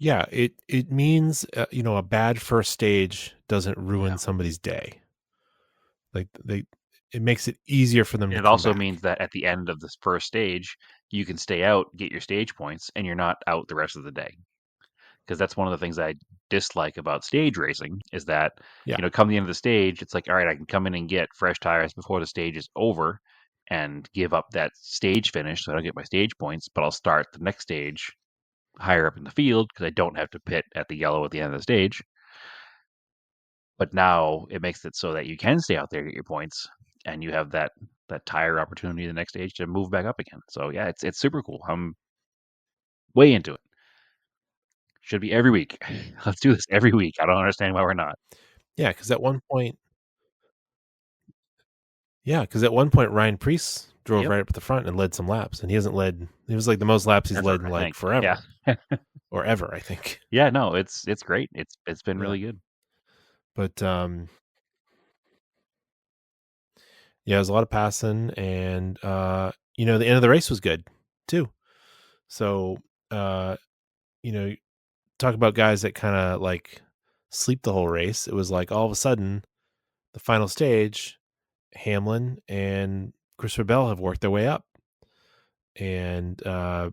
It means a bad first stage doesn't ruin somebody's day. Like it makes it easier for them to It come also back. means that at the end of this first stage, you can stay out, get your stage points, and you're not out the rest of the day. Because that's one of the things I dislike about stage racing is that come the end of the stage, it's like, all right, I can come in and get fresh tires before the stage is over and give up that stage finish so I don't get my stage points, but I'll start the next stage higher up in the field because I don't have to pit at the yellow at the end of the stage. But now it makes it so that you can stay out there, get your points, and you have that tire opportunity the next stage to move back up again. So yeah, it's super cool. I'm way into it. Should be every week. Let's do this every week. I don't understand why we're not. Yeah, because at one point, Ryan Preece drove Yep. right up at the front and led some laps, and he hasn't led. It was like the most laps he's Ever, led in I like think. forever Yeah. or ever, I think. Yeah, no, it's great. It's been Yeah. really good. But yeah, it was a lot of passing, and the end of the race was good too. So talk about guys that kind of like sleep the whole race. It was like all of a sudden, the final stage, Hamlin and Christopher Bell have worked their way up, and Kyle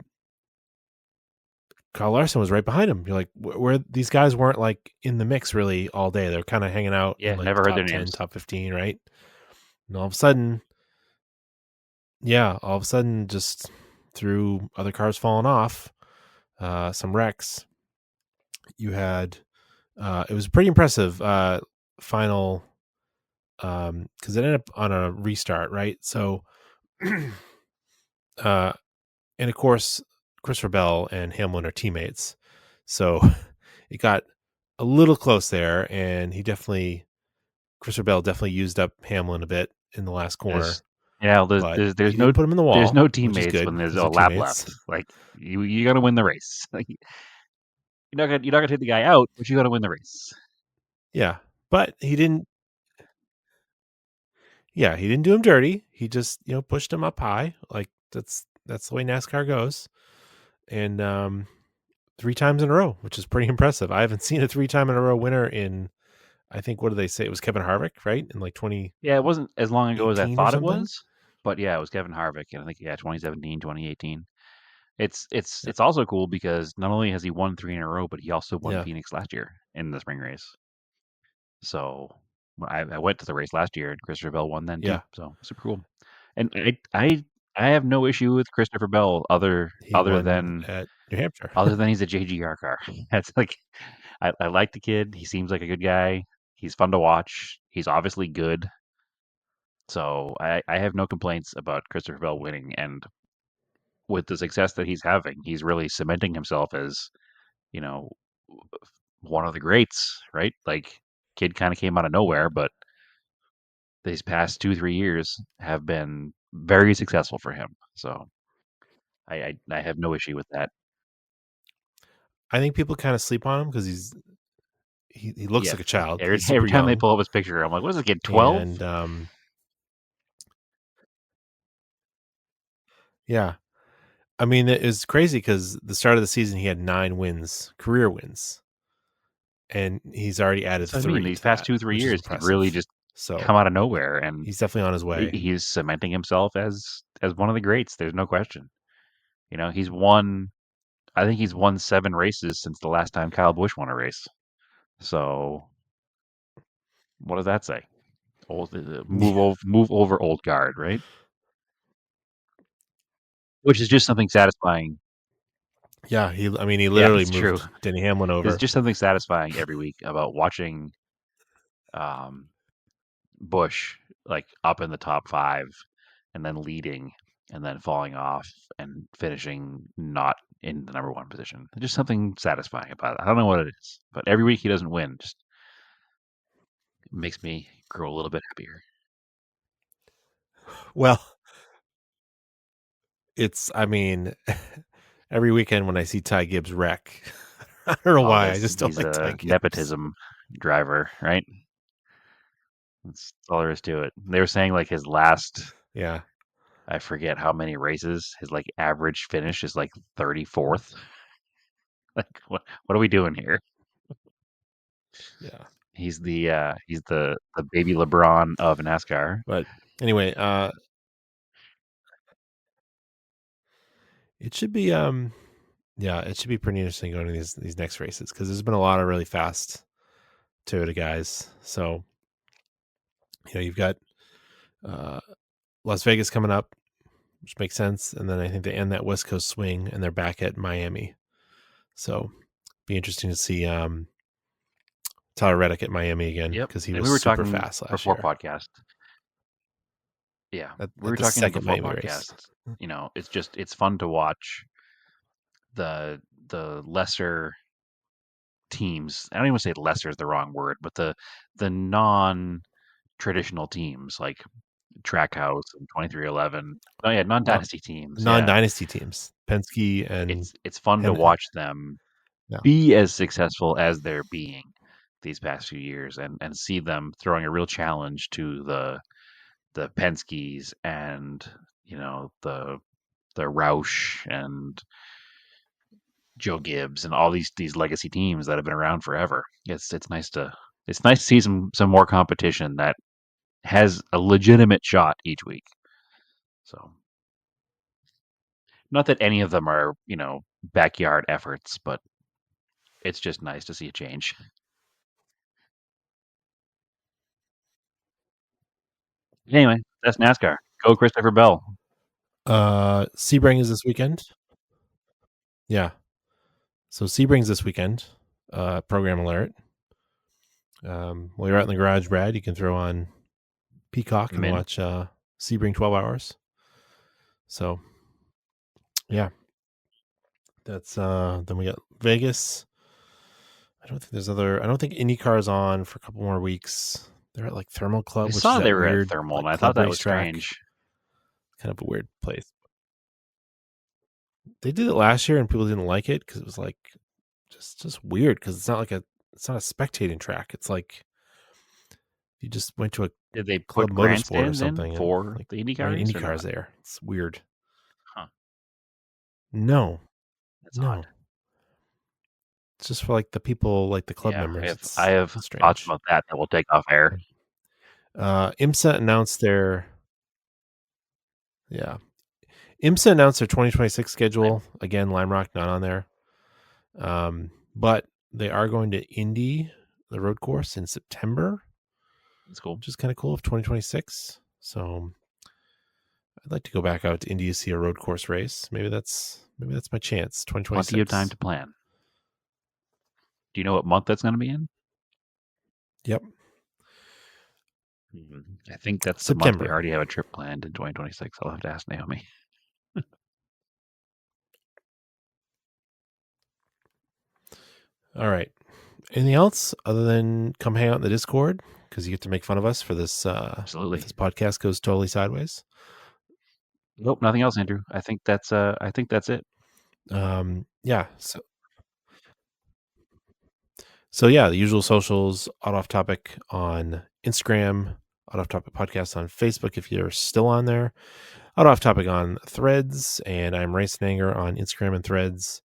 Larson was right behind him. You're like, where these guys weren't like in the mix really all day. They're kind of hanging out Yeah, in like never the heard their top 10, names. top 15, right? And all of a sudden, just through other cars falling off, some wrecks, you had, it was pretty impressive final, because it ended up on a restart, right? So, and of course, Christopher Bell and Hamlin are teammates. So it got a little close there, and Christopher Bell definitely used up Hamlin a bit in the last corner. But There's he no didn't put him in the wall. there's no which is teammates good when there's because a they're lap teammates. left. Like you got to win the race. Like, you're not gonna take the guy out, but you got to win the race. Yeah, but he didn't. Yeah, he didn't do him dirty. He just pushed him up high. Like that's the way NASCAR goes. And 3 times in a row, which is pretty impressive. I haven't seen a 3-time in a row winner in, I think, what did they say? It was Kevin Harvick, right? In like 2018 Yeah, it wasn't as long ago as I or thought it something. was, but yeah, it was Kevin Harvick, and I think 2017, 2018. It's Yeah. also cool because not only has he won 3 in a row, but he also won Yeah. Phoenix last year in the spring race. So I went to the race last year, and Christopher Bell won then too. Yeah. So super cool. And I have no issue with Christopher Bell other He won than at New Hampshire. other than he's a JGR car. That's like I like the kid. He seems like a good guy. He's fun to watch. He's obviously good. So I have no complaints about Christopher Bell winning. And with the success that he's having, he's really cementing himself as, you know, one of the greats, right? Like, kid kind of came out of nowhere, but these past 2-3 years have been very successful for him. So I have no issue with that. I think people kind of sleep on him because he looks Yeah. like a child. Every He's super time they young. pull up his picture, I'm like, what is this kid, 12? And yeah, I mean, it was crazy because the start of the season he had 9 wins, career wins, and he's already added So I 3 mean, these to past that, 2-3 which is years, he's really impressive. just So come out of nowhere, and he's definitely on his way. he's cementing himself as one of the greats. There's no question. He's won. I think he's won 7 races since the last time Kyle Busch won a race. So what does that say? Move over, old guard, right? Which is just something satisfying. Yeah, he Yeah, literally it's true. moved Denny Hamlin over. There's just something satisfying every week about watching Busch like up in the top 5 and then leading and then falling off and finishing not in the number 1 position. There's just something satisfying about it. I don't know what it is, but every week he doesn't win just makes me grow a little bit happier. Well, every weekend when I see Ty Gibbs wreck, I don't know why. I just don't He's like Ty a Gibbs. nepotism driver, right? That's all there is to it. They were saying like his last, Yeah. I forget how many races, his like average finish is like 34th. Like what are we doing here? Yeah. He's the baby LeBron of NASCAR. But anyway, it should be it should be pretty interesting going to these next races because there's been a lot of really fast Toyota guys. So you've got Las Vegas coming up, which makes sense, and then I think they end that West Coast swing and they're back at Miami. So be interesting to see Tyler Reddick at Miami again Yep. because he And was we were super talking fast last before year podcast. Yeah, at we were the talking second before Miami race. podcast. It's fun to watch the lesser teams. I don't even say lesser is the wrong word, but the non traditional teams like Trackhouse and 2311. Oh yeah, non dynasty teams. Yeah, Non-dynasty teams, Penske and it's fun to watch them yeah. be as successful as they're being these past few years, and see them throwing a real challenge to the Penskes and the Roush and Joe Gibbs and all these legacy teams that have been around forever. It's nice to see some more competition that has a legitimate shot each week. So, not that any of them are backyard efforts, but it's just nice to see a change. Anyway, that's NASCAR. Go Christopher Bell. Sebring is this weekend. Yeah. So Sebring's this weekend. Program alert. While you're out in the garage, Brad, you can throw on Peacock and watch Sebring 12 hours. So yeah. That's then we got Vegas. I don't think IndyCar is on for a couple more weeks. They're at like Thermal Club, I which saw is they that were weird, at Thermal, like, and I club thought that was racetrack. strange. Kind of a weird place. They did it last year and people didn't like it because it was like just weird because it's not a spectating track. It's like you just went to a Did they Club put Motorsport or grandstands in something for like the IndyCars? ran Or IndyCars not? there. It's weird. Huh. No, That's no. odd. It's just for like the people, like the club members. I have strange. thoughts about that we'll take off air. IMSA announced their 2026 schedule. Again, Lime Rock not on there. But they are going to Indy, the road course, in September. That's cool. Which is kind of cool of 2026. So I'd like to go back out to Indy to see a road course race. Maybe that's my chance. 2026. Plenty of time to plan. Do you know what month that's going to be in? Yep. I think that's September. the month we already have a trip planned in 2026. I'll have to ask Naomi. All right. Anything else other than come hang out in the Discord because you get to make fun of us for this? Absolutely. If this podcast goes totally sideways. Nope, nothing else, Andrew. I think that's it. Yeah. So yeah, the usual socials, Auto Off Topic on Instagram, Auto Off Topic Podcast on Facebook if you're still on there, Auto Off Topic on Threads, and I'm Racing Anger on Instagram and Threads.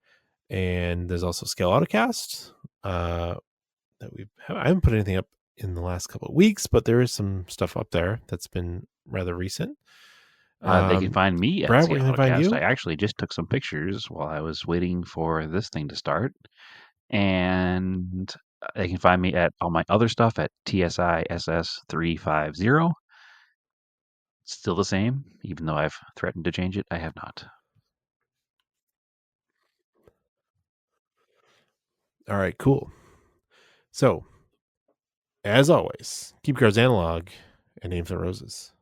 And there's also Scale Autocast. I haven't put anything up in the last couple of weeks, but there is some stuff up there that's been rather recent. They can find me at Brad, Scale where can they find Autocast. you? I actually just took some pictures while I was waiting for this thing to start. And they can find me at all my other stuff at TSISS350. Still the same, even though I've threatened to change it. I have not. All right, cool. So, as always, keep cars analog and aim for roses.